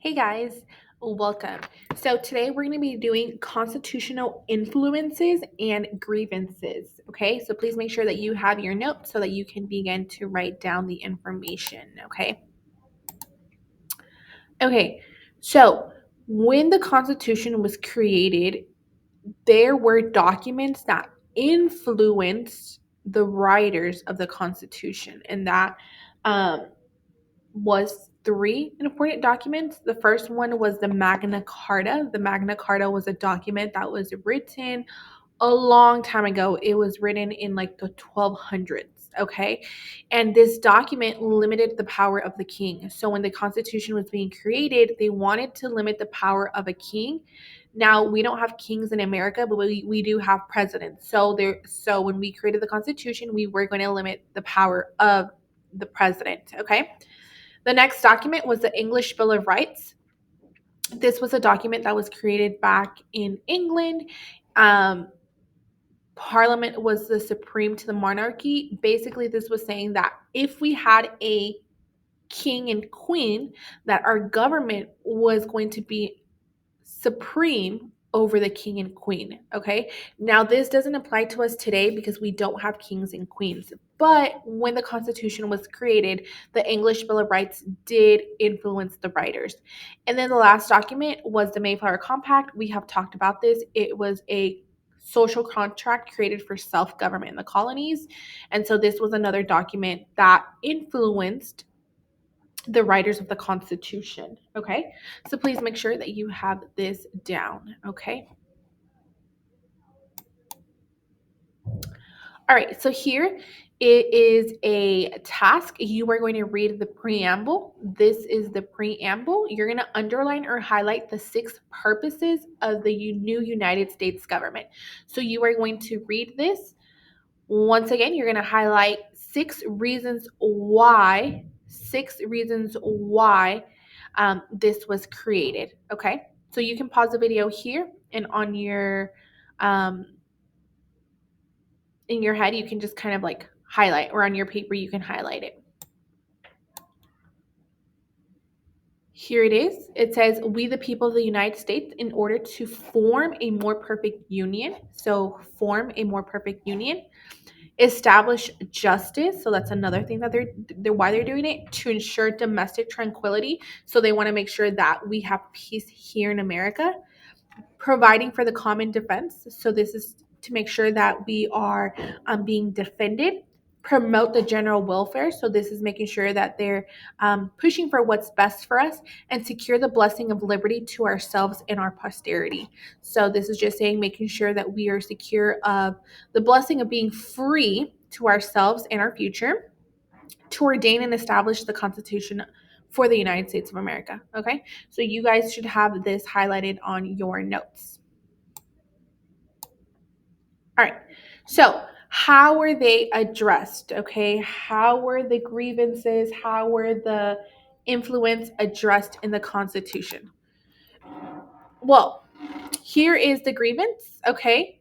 Hey guys, welcome. So today we're going to be doing constitutional influences and grievances. Okay, so please make sure that you have your notes so that you can begin to write down the information. Okay, so when the Constitution was created, there were documents that influenced the writers of the Constitution, and that um, was three important documents. The first one was the Magna Carta. The Magna Carta was a document that was written a long time ago. It was written in like the 1200s, okay? And this document limited the power of the king. So when the Constitution was being created, they wanted to limit the power of a king. Now, we don't have kings in America, but we do have presidents. So when we created the Constitution, we were going to limit the power of the president, okay? The next document was the English Bill of Rights. This was a document that was created back in England. Um, Parliament was the supreme to the monarchy. Basically, this was saying that if we had a king and queen, that our government was going to be supreme over the king and queen. Okay. Now, this doesn't apply to us today because we don't have kings and queens. But when the Constitution was created, the English Bill of Rights did influence the writers. And then the last document was the Mayflower Compact. We have talked about this. It was a social contract created for self government in the colonies. And so this was another document that influenced the writers of the Constitution. Okay. So please make sure that you have this down. Okay. All right. So here it is a task. You are going to read the preamble. This is the preamble. You're going to underline or highlight the six purposes of the new United States government. So you are going to read this. Once again, you're going to highlight six reasons why this was created. Okay. So you can pause the video here and on your in your head, you can just kind of like highlight, or on your paper, you can highlight it. Here it is. It says, "We, the people of the United States, in order to form a more perfect union." So, form a more perfect union. Establish justice. So that's another thing that they're why they're doing it, to ensure domestic tranquility. So they want to make sure that we have peace here in America. Providing for the common defense. So this is to make sure that we are being defended. Promote the general welfare. So this is making sure that they're pushing for what's best for us, and secure the blessing of liberty to ourselves and our posterity. So this is just saying, making sure that we are secure of the blessing of being free to ourselves and our future. To ordain and establish the Constitution for the United States of America. Okay, so you guys should have this highlighted on your notes. All right, so how were they addressed? Okay, how were the grievances, how were the influence addressed in the Constitution? Well, here is the grievance. Okay,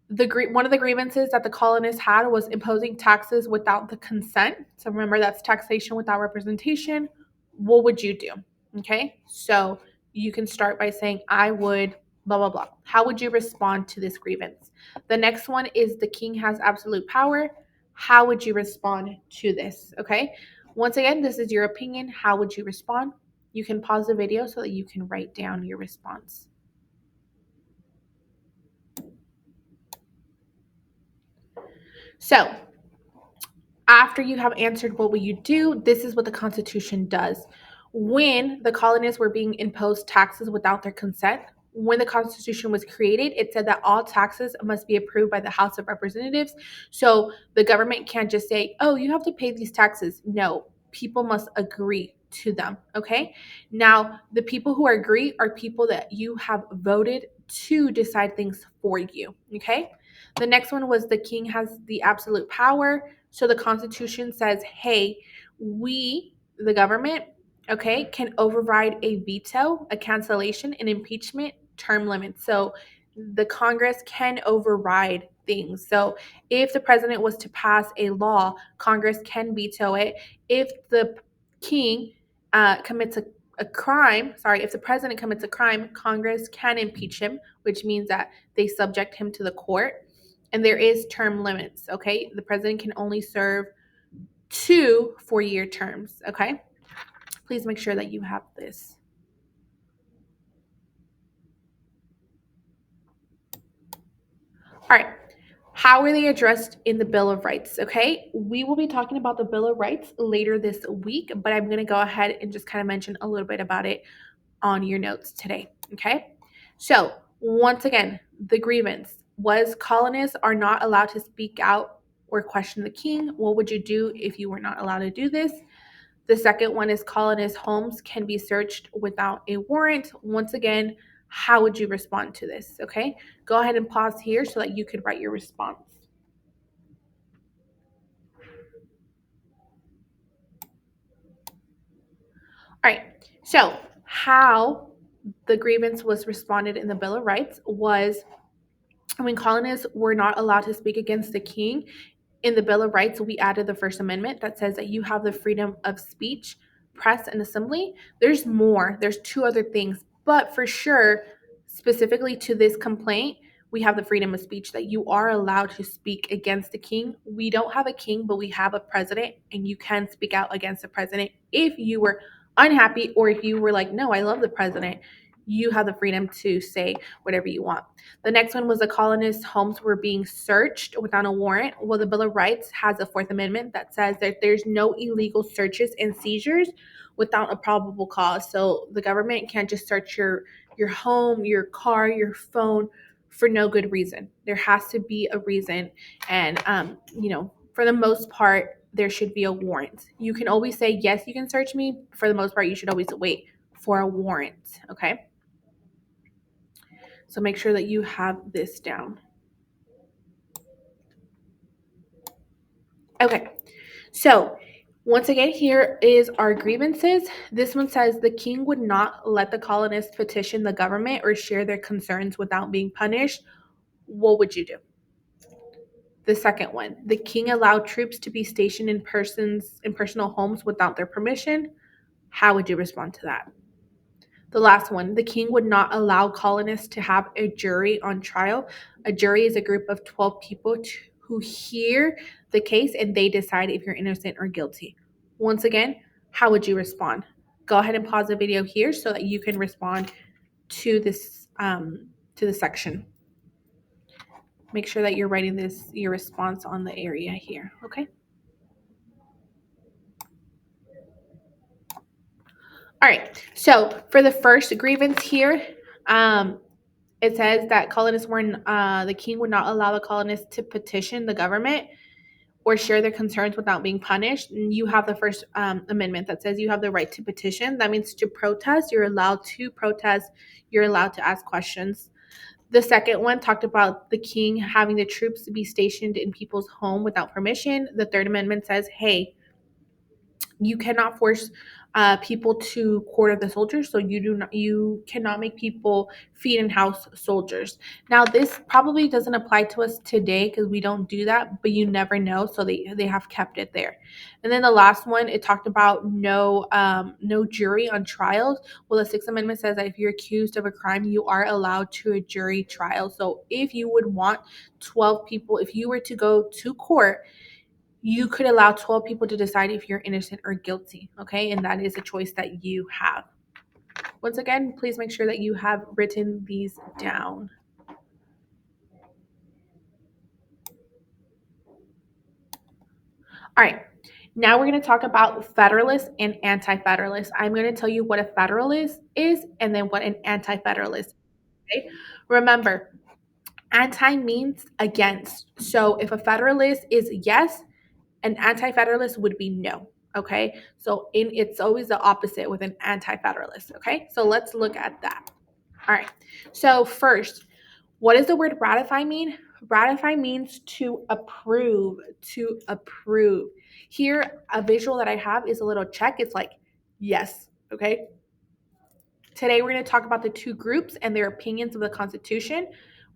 one of the grievances that the colonists had was imposing taxes without the consent. So remember, that's taxation without representation. What would you do? Okay, so you can start by saying, I would blah blah blah. How would you respond to this grievance? The next one is, the king has absolute power. How would you respond to this? Okay, once again, this is your opinion. How would you respond? You can pause the video so that you can write down your response. So after you have answered what will you do, this is what the Constitution does. When the colonists were being imposed taxes without their consent, when the Constitution was created, it said that all taxes must be approved by the House of Representatives. So the government can't just say, oh, you have to pay these taxes. No, people must agree to them. Okay. Now, the people who agree are people that you have voted to decide things for you. Okay. The next one was, the king has the absolute power. So the Constitution says, hey, we, the government, okay, can override a veto, a cancellation, an impeachment, term limits. So the Congress can override things. So if the president was to pass a law, Congress can veto it. If the king commits if the president commits a crime, Congress can impeach him, which means that they subject him to the court. And there is term limits, okay? The president can only serve 2 4-year terms, okay? Please make sure that you have this. All right. How are they addressed in the Bill of Rights? Okay. We will be talking about the Bill of Rights later this week, but I'm going to go ahead and just kind of mention a little bit about it on your notes today. Okay. So, once again, the grievance was colonists are not allowed to speak out or question the king. What would you do if you were not allowed to do this? The second one is colonist homes can be searched without a warrant. Once again, how would you respond to this? Okay, go ahead and pause here so that you could write your response. All right, so how the grievance was responded in the Bill of Rights was when colonists were not allowed to speak against the king. In the Bill of Rights, we added the First Amendment that says that you have the freedom of speech, press, and assembly. There's more, there's 2 other things, but for sure, specifically to this complaint, we have the freedom of speech that you are allowed to speak against the king. We don't have a king, but we have a president, and you can speak out against the president if you were unhappy or if you were like, no, I love the president. You have the freedom to say whatever you want. The next one was the colonists' homes were being searched without a warrant. Well, the Bill of Rights has a 4th Amendment that says that there's no illegal searches and seizures without a probable cause. So the government can't just search your home, your car, your phone for no good reason. There has to be a reason, and for the most part, there should be a warrant. You can always say yes, you can search me. For the most part, you should always wait for a warrant. Okay. So make sure that you have this down. Okay, so once again, here is our grievances. This one says the king would not let the colonists petition the government or share their concerns without being punished. What would you do? The second one, the king allowed troops to be stationed in personal homes without their permission. How would you respond to that? The last one, the king would not allow colonists to have a jury on trial. A jury is a group of 12 people who hear the case and they decide if you're innocent or guilty. Once again, how would you respond? Go ahead and pause the video here so that you can respond to this to the section. Make sure that you're writing your response on the area here, okay? All right, so for the first grievance here, it says that colonists were the king would not allow the colonists to petition the government or share their concerns without being punished. And you have the First Amendment that says you have the right to petition. That means to protest. You're allowed to protest. You're allowed to ask questions. The second one talked about the king having the troops be stationed in people's home without permission. The Third Amendment says, hey, you cannot force people to quarter the soldiers, so you cannot make people feed and house soldiers. Now this probably doesn't apply to us today because we don't do that, but you never know, so they have kept it there. And then the last one, it talked about no jury on trials. Well, the Sixth Amendment says that if you're accused of a crime, you are allowed to a jury trial. So if you would want 12 people, if you were to go to court, you could allow 12 people to decide if you're innocent or guilty, okay? And that is a choice that you have. Once again, please make sure that you have written these down. All right, now we're going to talk about Federalists and Anti-Federalists. I'm going to tell you what a Federalist is and then what an Anti-Federalist is, okay? Remember, anti means against. So if a Federalist is yes, an anti-federalist would be no. Okay, so it's always the opposite with an anti-federalist. Okay, so let's look at that. All right, so first, what does the word ratify mean? Ratify means to approve, to approve. Here, a visual that I have is a little check. It's like yes. Okay, today we're going to talk about the 2 groups and their opinions of the Constitution.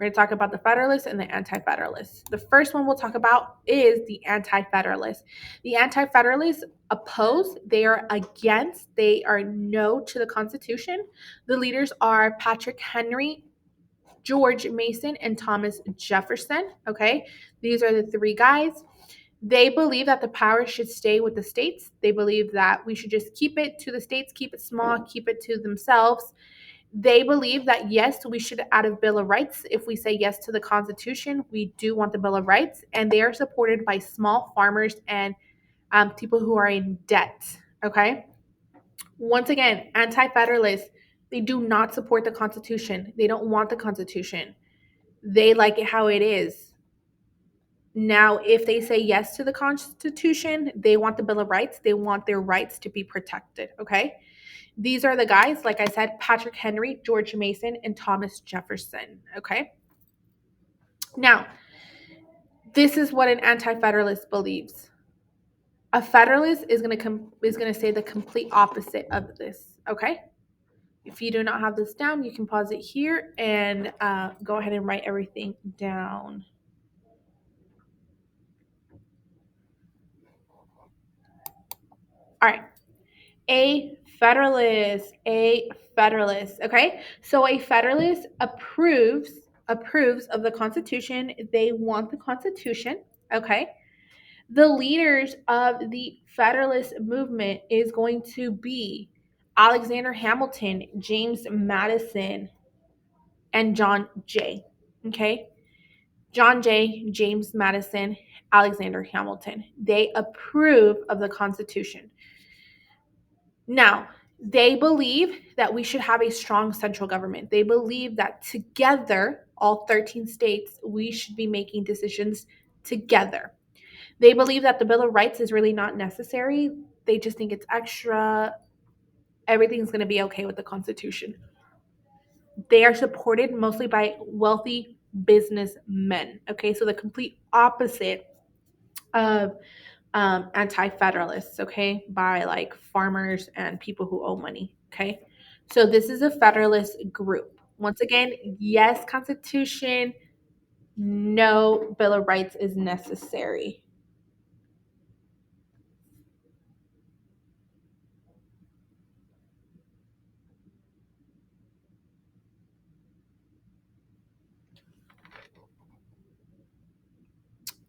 We're going to talk about the Federalists and the Anti-Federalists. The first one we'll talk about is the Anti-Federalists. The Anti-Federalists oppose, they are against, they are no to the Constitution. The leaders are Patrick Henry, George Mason, and Thomas Jefferson. Okay, these are the three guys. They believe that the power should stay with the states. They believe that we should just keep it to the states, keep it small, keep it to themselves. They believe that, yes, we should add a Bill of Rights. If we say yes to the Constitution, we do want the Bill of Rights. And they are supported by small farmers and people who are in debt. Okay. Once again, Anti-Federalists, they do not support the Constitution. They don't want the Constitution. They like it how it is. Now, if they say yes to the Constitution, they want the Bill of Rights. They want their rights to be protected. Okay. These are the guys, like I said, Patrick Henry, George Mason, and Thomas Jefferson. Okay. Now, this is what an Anti-Federalist believes. A Federalist is going to say the complete opposite of this. Okay. If you do not have this down, you can pause it here and go ahead and write everything down. All right. A Federalist. Okay. So a Federalist approves of the Constitution. They want the Constitution. Okay. The leaders of the Federalist movement is going to be Alexander Hamilton, James Madison, and John Jay. Okay. John Jay, James Madison, Alexander Hamilton. They approve of the Constitution. Now, they believe that we should have a strong central government. They believe that together, all 13 states, we should be making decisions together. They believe that the Bill of Rights is really not necessary. They just think it's extra. Everything's going to be okay with the Constitution. They are supported mostly by wealthy businessmen. Okay, so the complete opposite of Anti-Federalists, okay, by like farmers and people who owe money. Okay, so this is a Federalist group. Once again, yes, Constitution, no, Bill of Rights is necessary.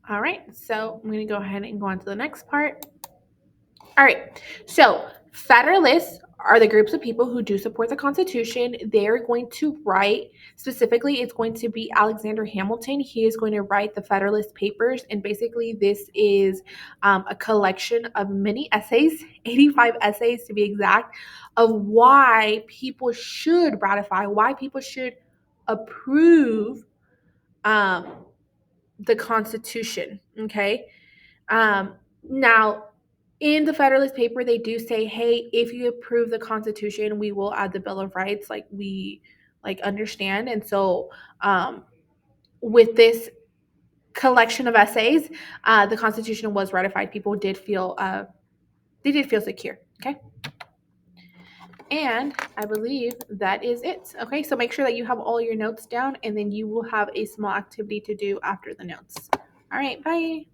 All right, so I'm going to go ahead and go on to the next part. All right, so Federalists are the groups of people who do support the Constitution. They're going to write, specifically, it's going to be Alexander Hamilton. He is going to write the Federalist Papers, and basically, this is a collection of many essays, 85 essays to be exact, of why people should ratify, why people should approve the Constitution. Okay. Now, in the Federalist paper, they do say, hey, if you approve the Constitution, we will add the Bill of Rights. Like, we understand. And so with this collection of essays, the Constitution was ratified. People did feel secure. Okay. And I believe that is it. Okay, so make sure that you have all your notes down, and then you will have a small activity to do after the notes. All right, bye.